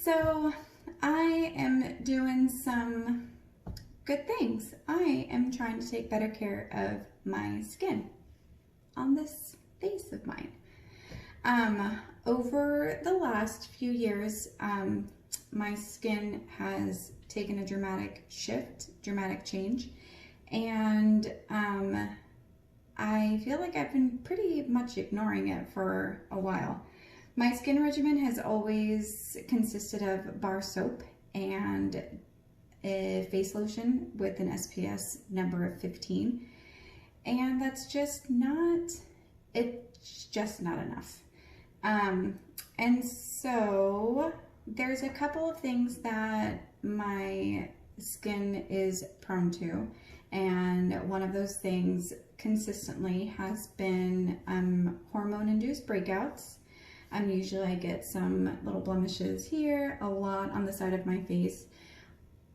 So I am doing some good things. I am trying to take better care of my skin on this face of mine. Over the last few years, my skin has taken a dramatic change, and I feel like I've been pretty much ignoring it for a while. My skin regimen has always consisted of bar soap and a face lotion with an SPF number of 15, and that's just not, it's just not enough. And so there's a couple of things that my skin is prone to, and one of those things consistently has been hormone-induced breakouts. Usually I get some little blemishes here, a lot on the side of my face,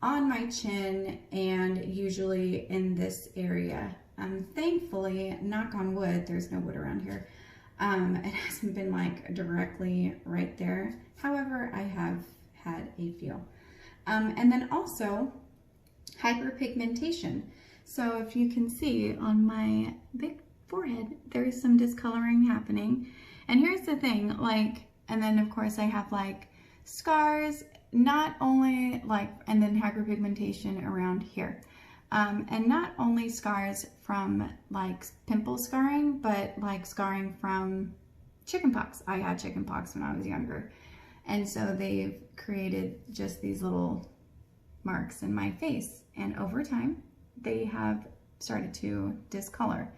on my chin, and usually in this area. Thankfully, knock on wood, there's no wood around here. It hasn't been like directly right there. However, I have had a few. And then also hyperpigmentation. So if you can see on my big forehead, there is some discoloring happening. And here's the thing, like, and then of course I have like scars, not only like, and then hyperpigmentation around here. And not only scars from like pimple scarring, but like scarring from chickenpox. I had chickenpox when I was younger. And so they've created just these little marks in my face. And over time, they have started to discolor.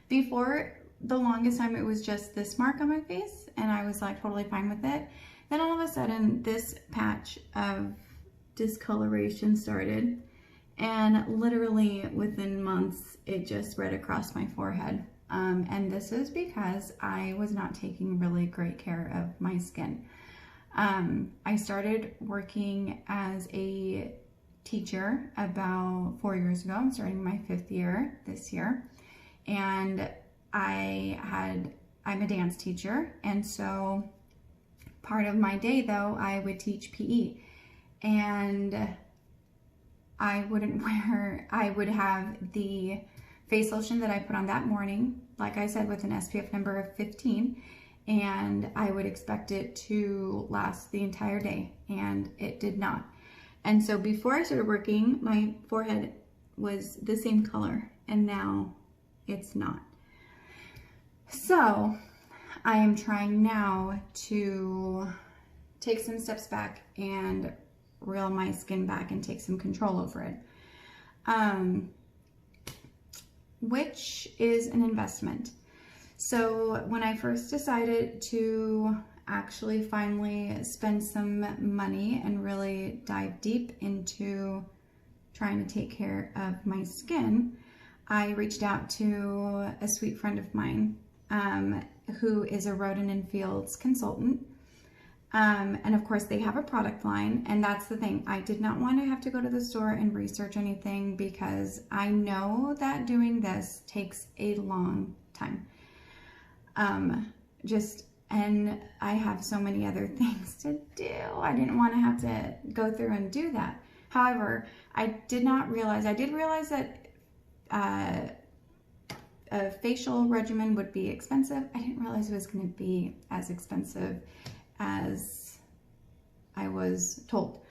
Before, the longest time it was just this mark on my face, and I was like totally fine with it. Then all of a sudden, this patch of discoloration started, and literally within months, it just spread across my forehead. And this is because I was not taking really great care of my skin. I started working as a teacher about 4 years ago. I'm starting my 5th year this year. And I'm a dance teacher. And so part of my day though, I would teach PE, and I would have the face lotion that I put on that morning, like I said, with an SPF number of 15, and I would expect it to last the entire day, and it did not. And so before I started working, my forehead was the same color, and now it's not. So I am trying now to take some steps back and reel my skin back and take some control over it, which is an investment. So when I first decided to actually finally spend some money and really dive deep into trying to take care of my skin, I reached out to a sweet friend of mine who is a Roden and Fields consultant. And of course they have a product line, and that's the thing. I did not want to have to go to the store and research anything, because I know that doing this takes a long time. And I have so many other things to do. I didn't want to have to go through and do that. However, I did realize that a facial regimen would be expensive. I didn't realize it was going to be as expensive as I was told.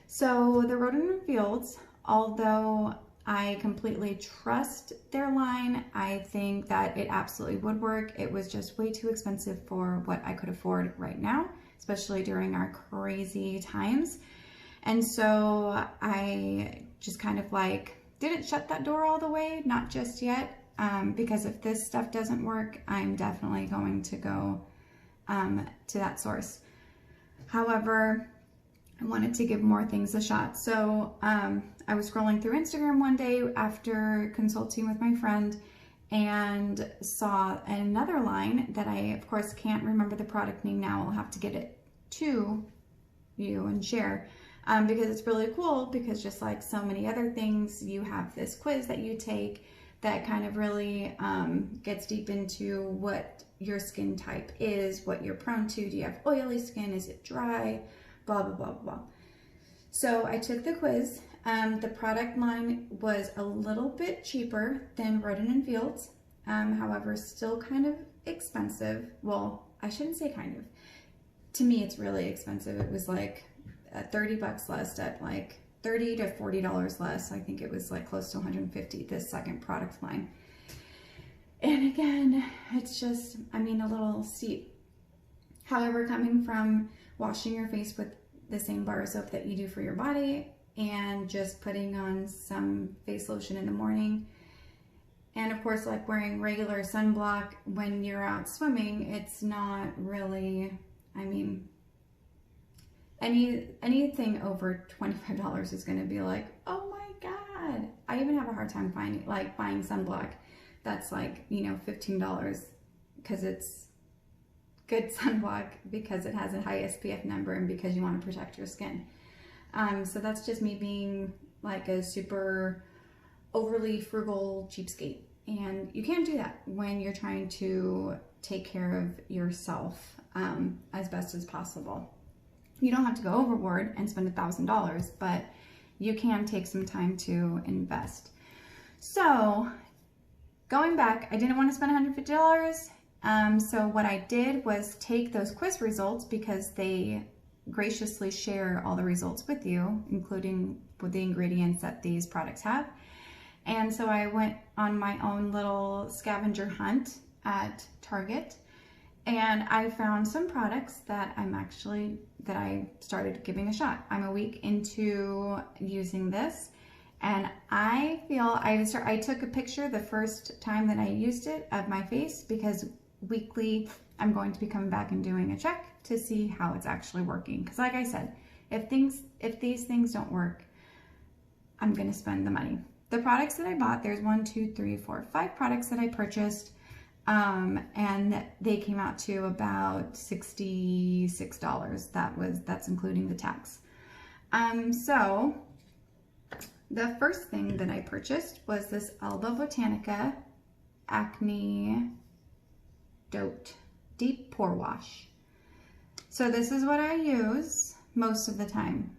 So the Roden and Fields, although I completely trust their line, I think that it absolutely would work. It was just way too expensive for what I could afford right now, especially during our crazy times. And so I just kind of like didn't shut that door all the way, not just yet, because if this stuff doesn't work, I'm definitely going to go to that source. However, I wanted to give more things a shot. So I was scrolling through Instagram one day after consulting with my friend, and saw another line that I, of course, can't remember the product name now. I'll have to get it to you and share, because it's really cool, because just like so many other things, you have this quiz that you take that kind of really gets deep into what your skin type is, what you're prone to. Do you have oily skin? Is it dry? blah, blah, blah, blah. So I took the quiz. The product line was a little bit cheaper than Roden & Fields. However, still kind of expensive. Well, I shouldn't say kind of. To me, it's really expensive. It was like $30 less at like $30 to $40 less. I think it was like close to $150, this second product line. And again, it's just, I mean, a little steep. However, coming from washing your face with the same bar of soap that you do for your body and just putting on some face lotion in the morning, and of course, like wearing regular sunblock when you're out swimming, it's not really, I mean, anything over $25 is going to be like, oh my God. I even have a hard time buying sunblock that's like, you know, $15 because it's good sunblock, because it has a high SPF number and because you want to protect your skin. So that's just me being like a super overly frugal cheapskate. And you can't do that when you're trying to take care of yourself as best as possible. You don't have to go overboard and spend $1,000, but you can take some time to invest. So going back, I didn't want to spend $150. So what I did was take those quiz results, because they graciously share all the results with you, including with the ingredients that these products have. And so I went on my own little scavenger hunt at Target, and I found some products that I started giving a shot. I'm a week into using this, and I feel I took a picture the first time that I used it of my face, because weekly I'm going to be coming back and doing a check to see how it's actually working. Because like I said, if these things don't work, I'm going to spend the money. The products that I bought, there's 5 products that I purchased. And they came out to about $66. That's including the tax. So the first thing that I purchased was this Alba Botanica Acne Dote Deep Pore Wash. So this is what I use most of the time.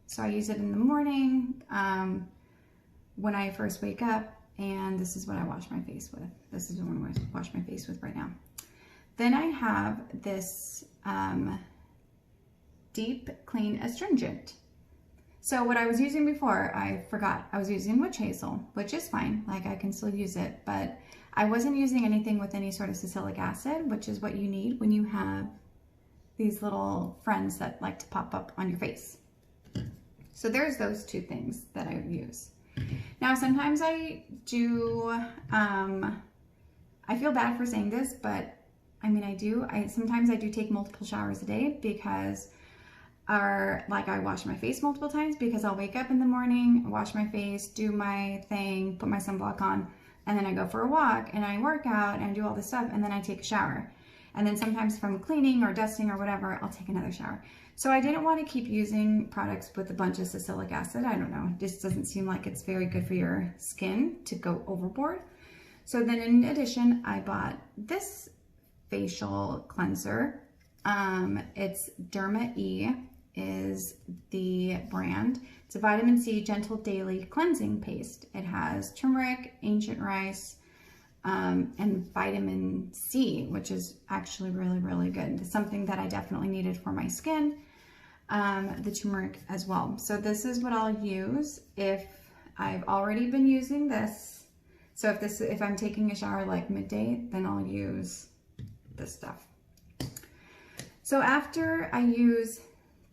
So I use it in the morning, when I first wake up, and this is what I wash my face with. This is the one I wash my face with right now. Then I have this Deep Clean Astringent. So what I was using before, I forgot. I was using witch hazel, which is fine. Like, I can still use it, but I wasn't using anything with any sort of salicylic acid, which is what you need when you have these little friends that like to pop up on your face. So there's those two things that I use. Now, sometimes I do, I feel bad for saying this, but I mean, sometimes I do take multiple showers a day, because I wash my face multiple times, because I'll wake up in the morning, wash my face, do my thing, put my sunblock on, and then I go for a walk and I work out and I do all this stuff, and then I take a shower. And then sometimes from cleaning or dusting or whatever, I'll take another shower. So I didn't want to keep using products with a bunch of salicylic acid. I don't know, it just doesn't seem like it's very good for your skin to go overboard. So then in addition, I bought this facial cleanser. It's Derma E is the brand. It's a vitamin C gentle daily cleansing paste. It has turmeric, ancient rice, and vitamin C, which is actually really, really good. It's something that I definitely needed for my skin. The turmeric as well. So this is what I'll use if I've already been using this. So if I'm taking a shower like midday, then I'll use this stuff. So after I use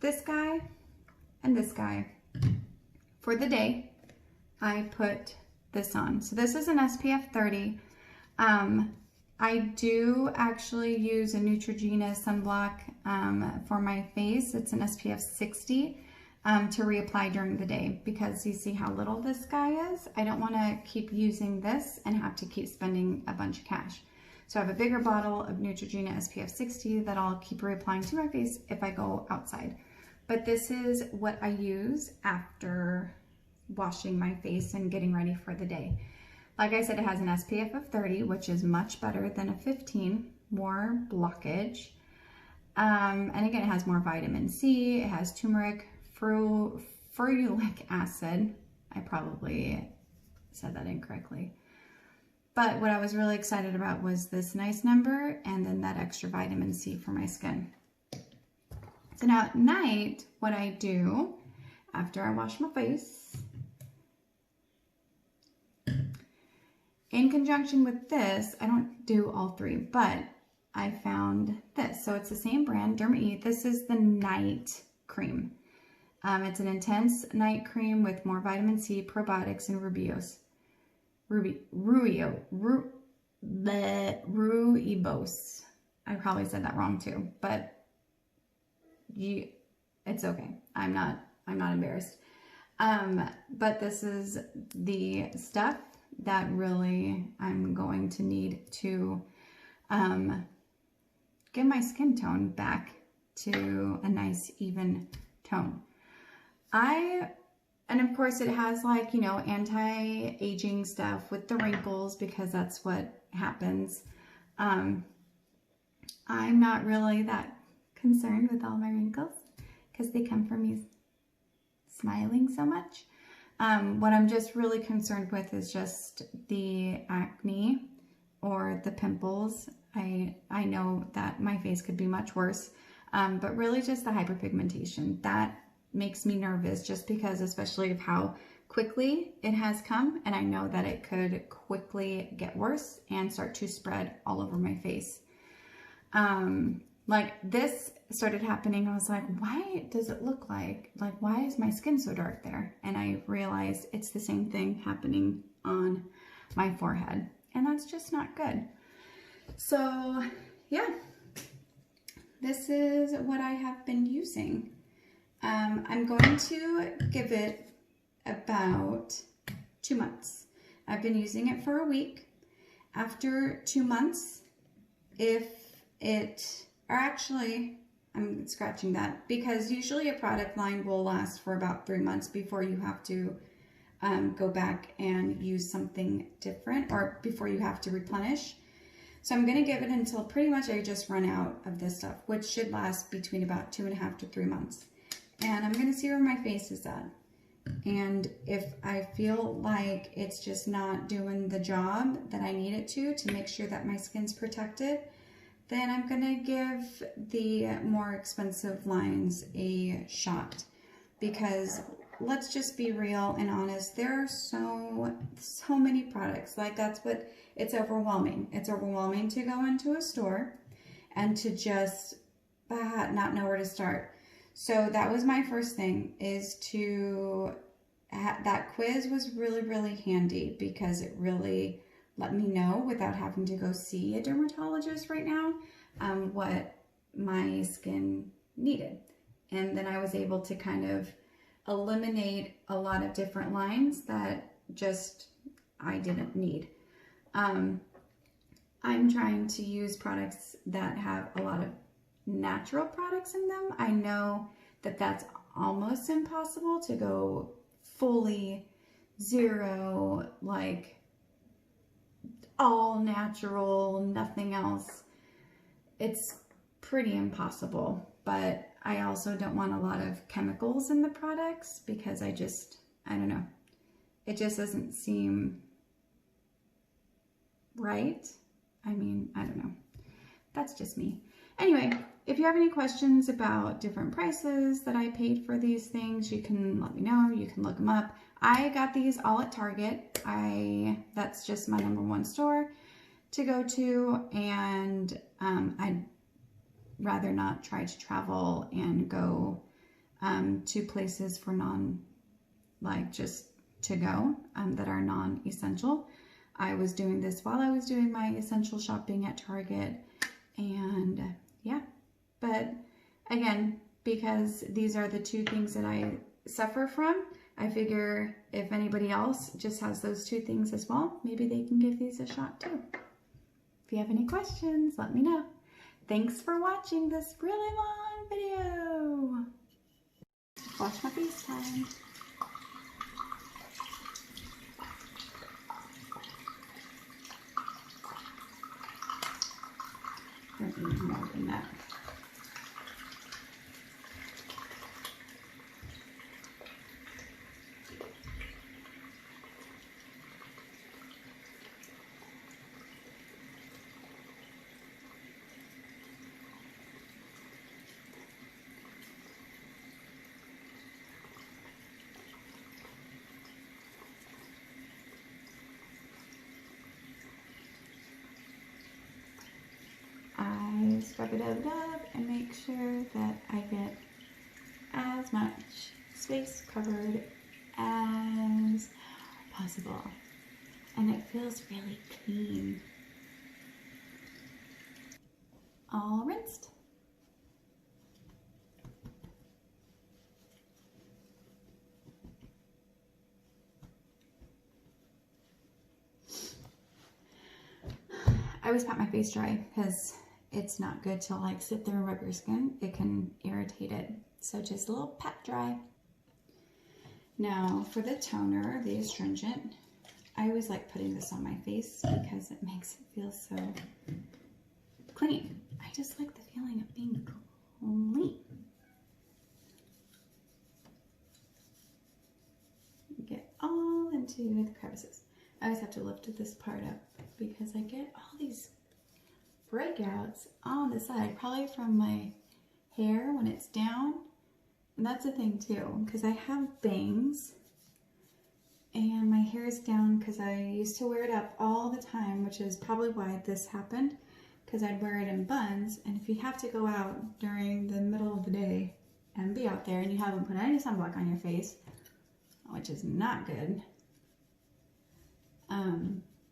this guy and this guy for the day, I put this on. So this is an SPF 30. I do actually use a Neutrogena sunblock for my face. It's an SPF 60 to reapply during the day, because you see how little this guy is. I don't want to keep using this and have to keep spending a bunch of cash. So I have a bigger bottle of Neutrogena SPF 60 that I'll keep reapplying to my face if I go outside. But this is what I use after washing my face and getting ready for the day. Like I said, it has an SPF of 30, which is much better than a 15, more blockage. And again, it has more vitamin C. It has turmeric, ferulic acid. I probably said that incorrectly. But what I was really excited about was this nice number and then that extra vitamin C for my skin. So now at night, what I do after I wash my face, in conjunction with this, I don't do all three, but I found this. So it's the same brand, Derma E. This is the night cream. It's an intense night cream with more vitamin C, probiotics, and rooibos. I probably said that wrong too, but it's okay. I'm not embarrassed. But this is the stuff that really I'm going to need to get my skin tone back to a nice even tone. And of course it has like, you know, anti-aging stuff with the wrinkles because that's what happens. I'm not really that concerned with all my wrinkles because they come from me smiling so much. What I'm just really concerned with is just the acne or the pimples. I know that my face could be much worse, but really just the hyperpigmentation. That makes me nervous just because, especially of how quickly it has come, and I know that it could quickly get worse and start to spread all over my face. Like this started happening, I was like, why does it look like why is my skin so dark there? And I realized it's the same thing happening on my forehead, and that's just not good. So yeah, this is what I have been using. I'm going to give it about 2 months. I've been using it for a week. After 2 months, I'm scratching that because usually a product line will last for about 3 months before you have to go back and use something different, or before you have to replenish. So I'm going to give it until pretty much I just run out of this stuff, which should last between about 2.5 to 3 months. And I'm going to see where my face is at. And if I feel like it's just not doing the job that I need it to make sure that my skin's protected, then I'm going to give the more expensive lines a shot. Because let's just be real and honest, there are so many products. Like that's what, it's overwhelming. It's overwhelming to go into a store and to just not know where to start. So that was my first thing, is to, that quiz was really, really handy because it really let me know without having to go see a dermatologist right now, what my skin needed. And then I was able to kind of eliminate a lot of different lines that just I didn't need. I'm trying to use products that have a lot of natural products in them. I know that that's almost impossible to go fully zero, like all natural, nothing else. It's pretty impossible, but I also don't want a lot of chemicals in the products because I don't know. It just doesn't seem right. I mean, I don't know. That's just me. Anyway, if you have any questions about different prices that I paid for these things, you can let me know. You can look them up. I got these all at Target. That's just my #1 store to go to, and I'd rather not try to travel and go to places for just to go that are non-essential. I was doing this while I was doing my essential shopping at Target, and yeah. But again, because these are the 2 things that I suffer from, I figure if anybody else just has those 2 things as well, maybe they can give these a shot too. If you have any questions, let me know. Thanks for watching this really long video. Wash my face time. Don't need more than that. rub it up and make sure that I get as much space covered as possible. And it feels really clean. All rinsed. I always pat my face dry because it's not good to like sit there and rub your skin. It can irritate it. So just a little pat dry. Now for the toner, the astringent, I always like putting this on my face because it makes it feel so clean. I just like the feeling of being clean. Get all into the crevices. I always have to lift this part up because I get all these breakouts on the side, probably from my hair when it's down. And that's a thing too, because I have bangs and my hair is down because I used to wear it up all the time, which is probably why this happened, because I'd wear it in buns. And if you have to go out during the middle of the day and be out there and you haven't put any sunblock on your face, which is not good,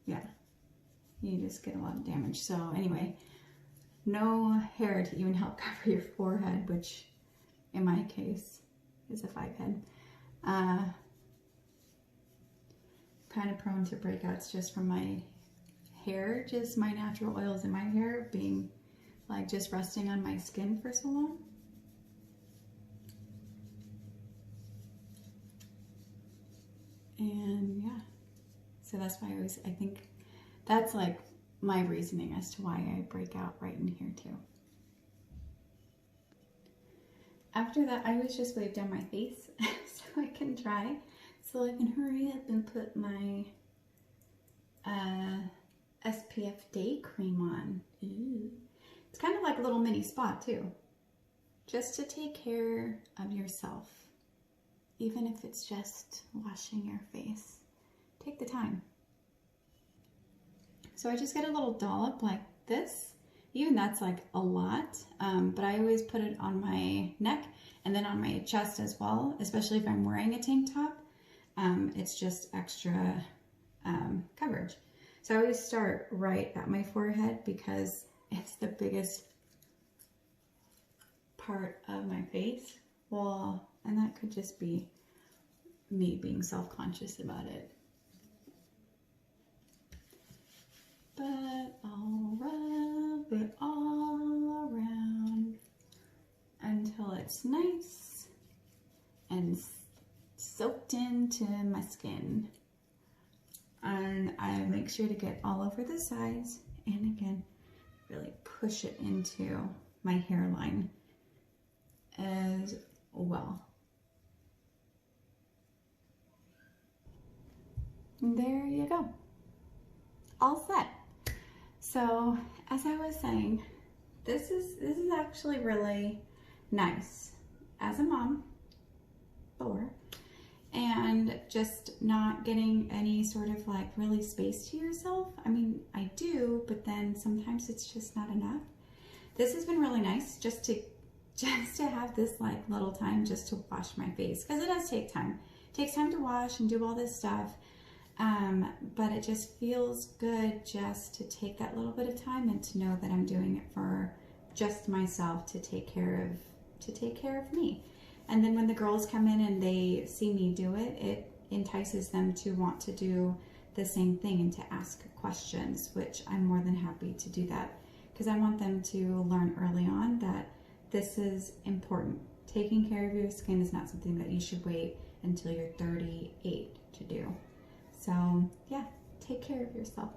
yeah, you just get a lot of damage. So anyway, no hair to even help cover your forehead, which in my case is a 5-head. Kind of prone to breakouts just from my hair, just my natural oils in my hair being like just resting on my skin for so long. And yeah, so that's why I think that's like my reasoning as to why I break out right in here too. After that, I always just wipe down my face so I can dry, so I can hurry up and put my SPF day cream on. Ooh. It's kind of like a little mini spa too, just to take care of yourself. Even if it's just washing your face, take the time. So I just get a little dollop like this. Even that's like a lot, but I always put it on my neck and then on my chest as well, especially if I'm wearing a tank top. It's just extra coverage. So I always start right at my forehead because it's the biggest part of my face. Well, and that could just be me being self-conscious about it. But I'll rub it all around until it's nice and soaked into my skin. And I make sure to get all over the sides and again, really push it into my hairline as well. And there you go. All set. So as I was saying, this is actually really nice as a mom, and just not getting any sort of like really space to yourself. I mean, I do, but then sometimes it's just not enough. This has been really nice just to have this like little time just to wash my face, because it does take time. It takes time to wash and do all this stuff. But it just feels good just to take that little bit of time and to know that I'm doing it for just myself, to take care of me. And then when the girls come in and they see me do it, it entices them to want to do the same thing and to ask questions, which I'm more than happy to do that, because I want them to learn early on that this is important. Taking care of your skin is not something that you should wait until you're 38 to do. So yeah, take care of yourself.